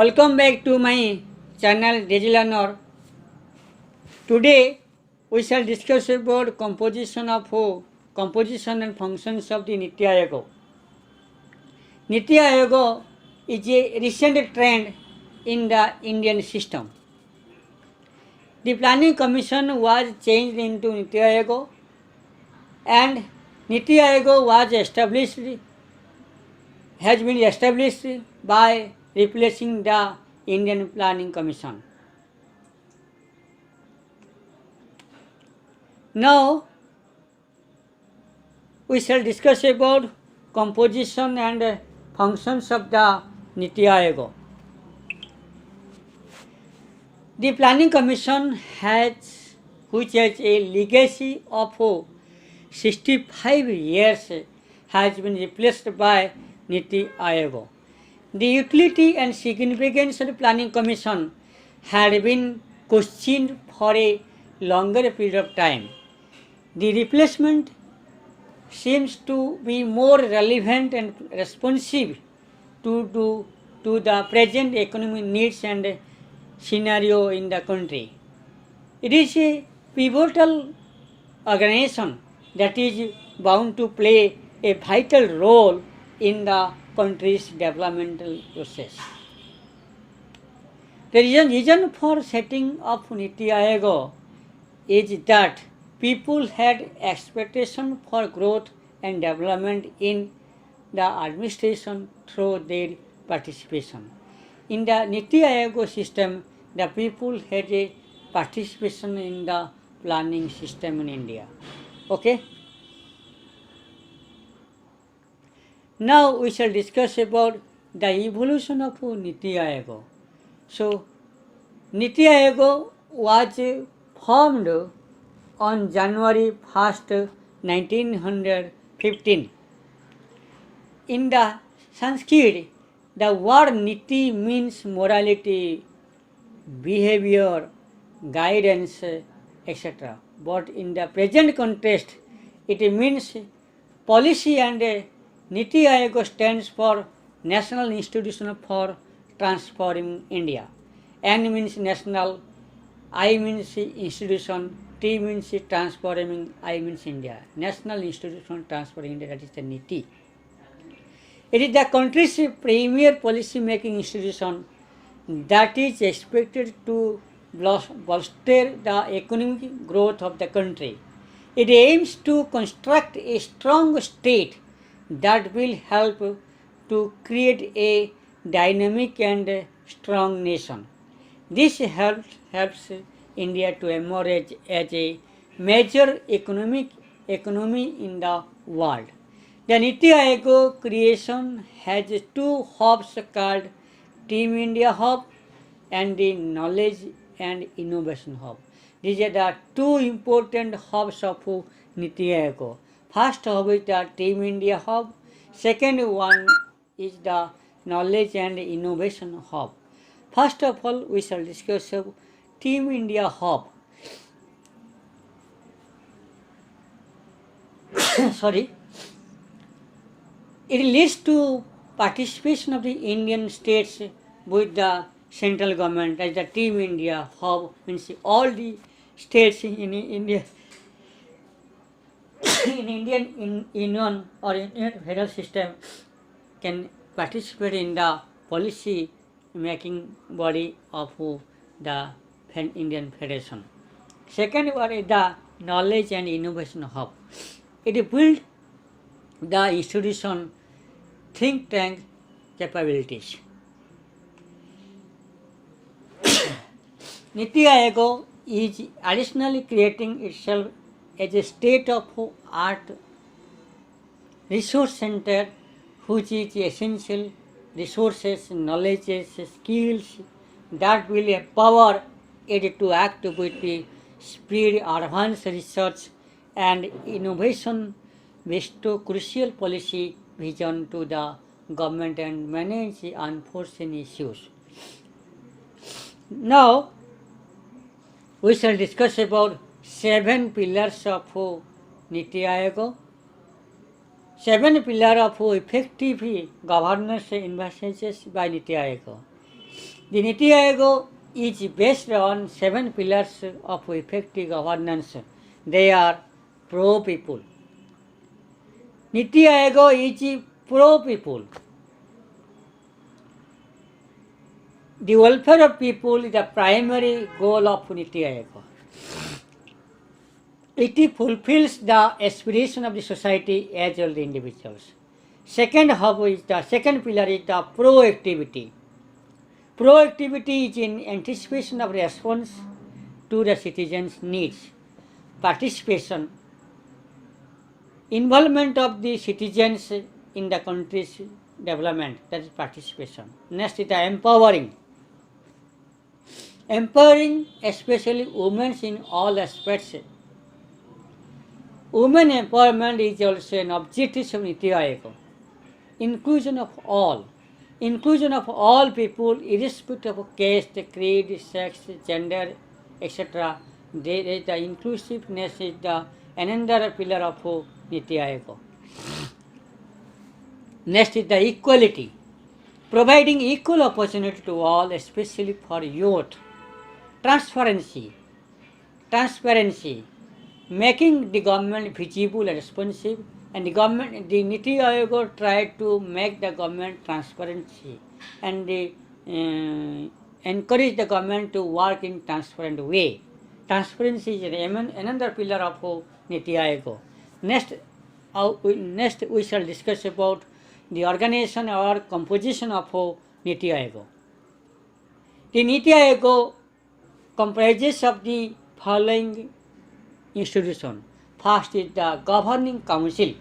Welcome back to my channel Digital Learner. Today we shall discuss about composition and functions of the NITI Aayogo. NITI Aayogo is a recent trend in the Indian system. The Planning Commission was changed into NITI Aayogo and NITI Aayogo has been established by replacing the Indian Planning Commission. Now we shall discuss about composition and functions of the NITI Aayogo. The Planning Commission which has a legacy of 65 years, has been replaced by NITI Aayogo. The utility and significance of the Planning Commission had been questioned for a longer period of time. The replacement seems to be more relevant and responsive to the present economic needs and scenario in the country. It is a pivotal organization that is bound to play a vital role in the country's developmental process. The reason for setting up NITI Aayogo is that people had expectation for growth and development in the administration through their participation. In the NITI Aayogo system, the people had a participation in the planning system in India. Okay? Now we shall discuss about the evolution of NITI Aayogo. So, NITI Aayogo was formed on January 1st, 1915. In the Sanskrit, the word Niti means morality, behavior, guidance, etc. But in the present context, it means policy, and NITI Aayogo stands for National Institution for Transforming India. N means national, I means institution, T means transforming, I means India. National Institution for Transforming India, that is the NITI. It is the country's premier policy making institution that is expected to bolster the economic growth of the country. It aims to construct a strong state that will help to create a dynamic and strong nation. This helps India to emerge as a major economy in the world. The NITI Aayogo creation has two hubs called Team India Hub and the Knowledge and Innovation Hub. These are the two important hubs of NITI Aayogo. First hub is the Team India Hub. Second one is the Knowledge and Innovation Hub. First of all, we shall discuss Team India Hub. Sorry. It leads to participation of the Indian states with the central government, as the Team India Hub means all the states in India, in Indian Union or Indian federal system can participate in the policy making body of the Indian Federation. Second one is the Knowledge and Innovation Hub. It builds the institution think tank capabilities. NITI Aayogo is additionally creating itself as a state-of-art resource center which is essential resources, knowledge, skills that will empower it to act with the speed, advanced research and innovation, bestow crucial policy vision to the government and manage unforeseen issues. Now, we shall discuss about 7 pillars of NITI Aayogo. 7 pillars of effective governance envisaged by NITI Aayogo. The NITI Aayogo is based on 7 pillars of effective governance. They are pro-people. NITI Aayogo is pro-people. The welfare of people is the primary goal of NITI Aayogo. It fulfills the aspiration of the society as well as the individuals. Second pillar is the proactivity. Proactivity is in anticipation of response to the citizens' needs. Participation, involvement of the citizens in the country's development, that is participation. Next is the empowering. Empowering especially women in all aspects. Women empowerment is also an objective of NITI Aayogo. Inclusion of all. Inclusion of all people irrespective of caste, creed, sex, gender, etc. The inclusiveness is the another pillar of NITI Aayogo. Next is the equality. Providing equal opportunity to all, especially for youth. Transparency. Making the government visible and responsive, and the NITI Aayogo tried to make the government transparency and encourage the government to work in transparent way. Transparency is another pillar of NITI Aayogo. Next we shall discuss about the organization or composition of NITI Aayogo. The NITI Aayogo comprises of the following institution. First is the Governing Council.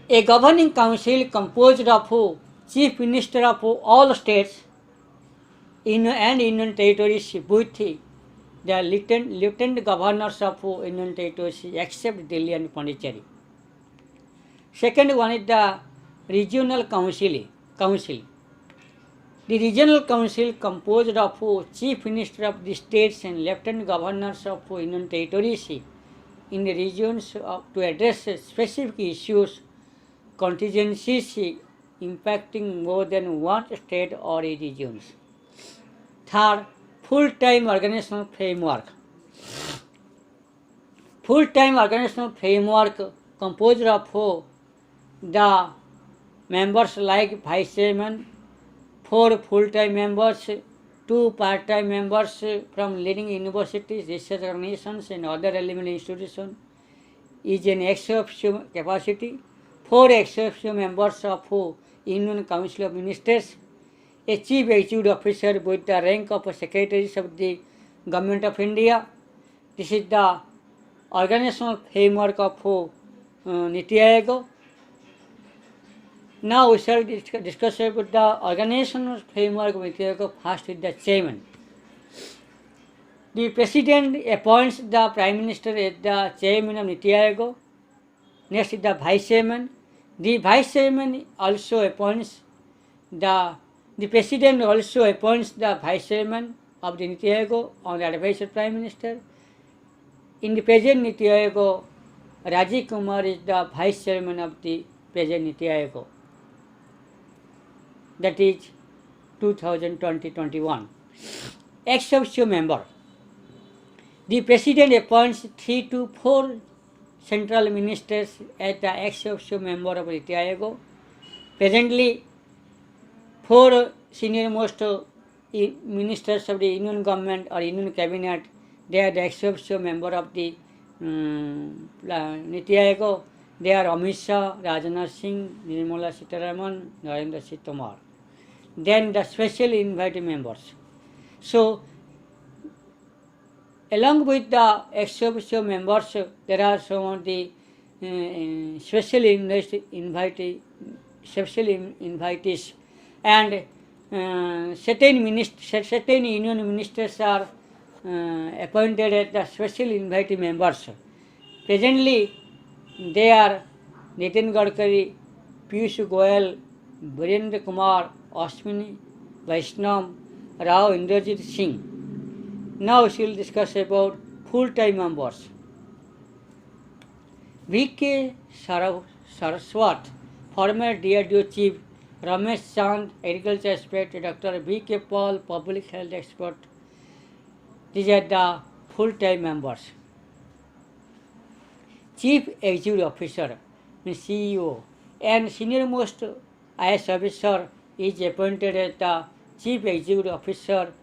A Governing Council composed of Chief Minister of all states and Union territories with the Lieutenant Governors of Union territories except Delhi and Pondicherry. Second one is the Regional Council. The Regional Council composed of Chief Minister of the states and Lieutenant Governors of Union territories in the regions to address specific issues, contingencies impacting more than one state or regions. Third, full-time organizational framework. Full-time organizational framework composed of the members like Vice Chairman, 4 full-time members, 2 part-time members from leading universities, research organizations and other relevant institutions is an ex officio capacity, 4 ex officio members of Union Council of Ministers, a chief executive officer with the rank of secretaries of the Government of India. This is the organizational framework of NITI Aayogo. Now we shall discuss about the organizational framework of NITI Aayogo. First is the chairman. The president appoints the prime minister as the chairman of NITI Aayogo. Next is the vice chairman. The vice chairman also appoints the president also appoints the vice chairman of the NITI Aayogo on the advice of prime minister. In the present NITI Aayogo, Rajiv Kumar is the vice chairman of the present NITI Aayogo. That is 2020-21. Ex officio member. The president appoints 3 to 4 central ministers as the ex officio member of NITI Aayogo. Presently, 4 senior most ministers of the Union government or Union cabinet, they are the ex officio member of the NITI Aayogo. They are Amit Shah, Rajnath Singh, Nirmala Sitharaman, Narendra Singh Tomar. Then the special invited members. So, along with the ex officio members, there are some of the special invitees and certain union ministers are appointed as the special invitee members. Presently, they are Nitin Gadkari, Piyush Goyal, Virendra Kumar, Ashwini Vaishnav, Rao Inderjit Singh. Now we will discuss about full-time members. V.K. Saraswat, former DRDO chief, Ramesh Chand, agriculture expert, Dr. B.K. Paul, public health expert. These are the full-time members. Chief Executive Officer, means CEO, and senior most IAS officer is appointed as the Chief Executive Officer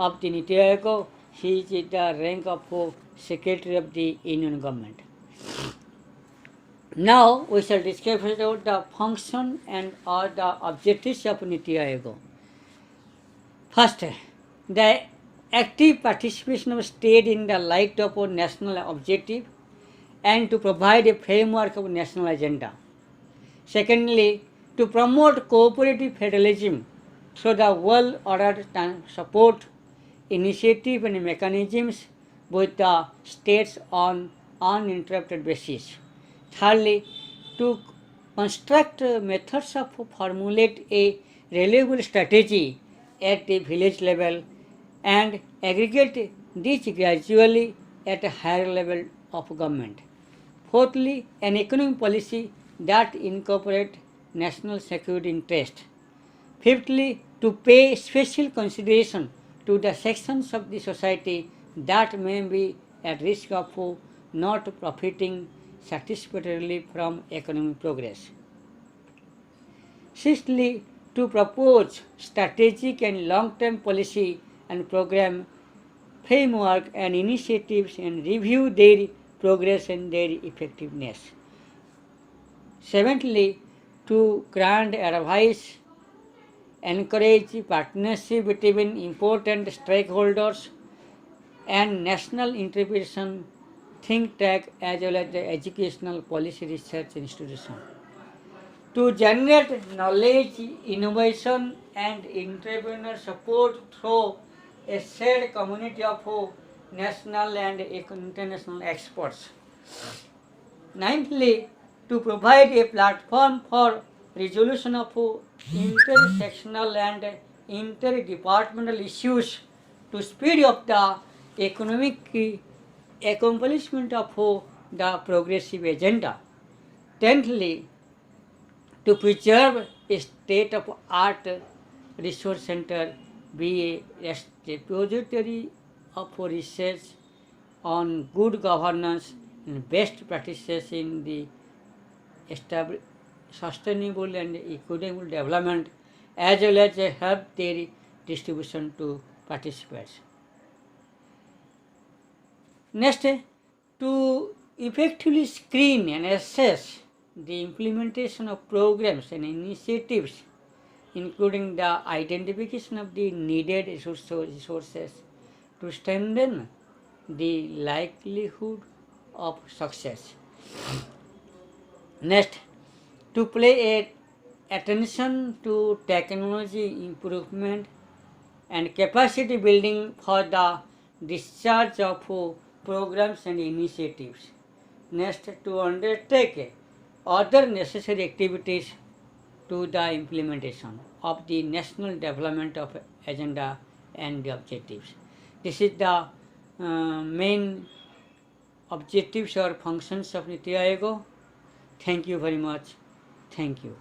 of the NITI Aayogo. He is the rank of Secretary of the Union Government. Now we shall discuss about the function and or the objectives of NITI Aayogo. First, the active participation of state in the light of a national objective and to provide a framework of national agenda. Secondly, to promote cooperative federalism through the well-ordered support, initiative and mechanisms with the states on uninterrupted basis. Thirdly, to construct methods of formulate a reliable strategy at the village level and aggregate this gradually at a higher level of government. Fourthly, an economic policy that incorporates national security interest. Fifthly, to pay special consideration to the sections of the society that may be at risk of not profiting satisfactorily from economic progress. Sixthly, to propose strategic and long-term policy and program framework and initiatives and review their progress and their effectiveness. Seventhly, to grant advice, encourage partnership between important stakeholders and national interpretation think tank as well as the educational policy research institution. To generate knowledge, innovation and entrepreneur support through a shared community of national and international experts. Ninthly, to provide a platform for resolution of intersectional and interdepartmental issues to speed up the economic accomplishment of the progressive agenda. Tenthly, to preserve a state-of-art resource center, be a repository of research on good governance and best practices in the sustainable and equitable development, as well as help their distribution to participants. Next, to effectively screen and assess the implementation of programs and initiatives, including the identification of the needed resources to strengthen the likelihood of success. Next, to pay attention to technology improvement and capacity building for the discharge of programs and initiatives. Next, to undertake other necessary activities to the implementation of the national development of agenda and the objectives. This is the main objectives or functions of NITI Aayogo. Thank you very much. Thank you.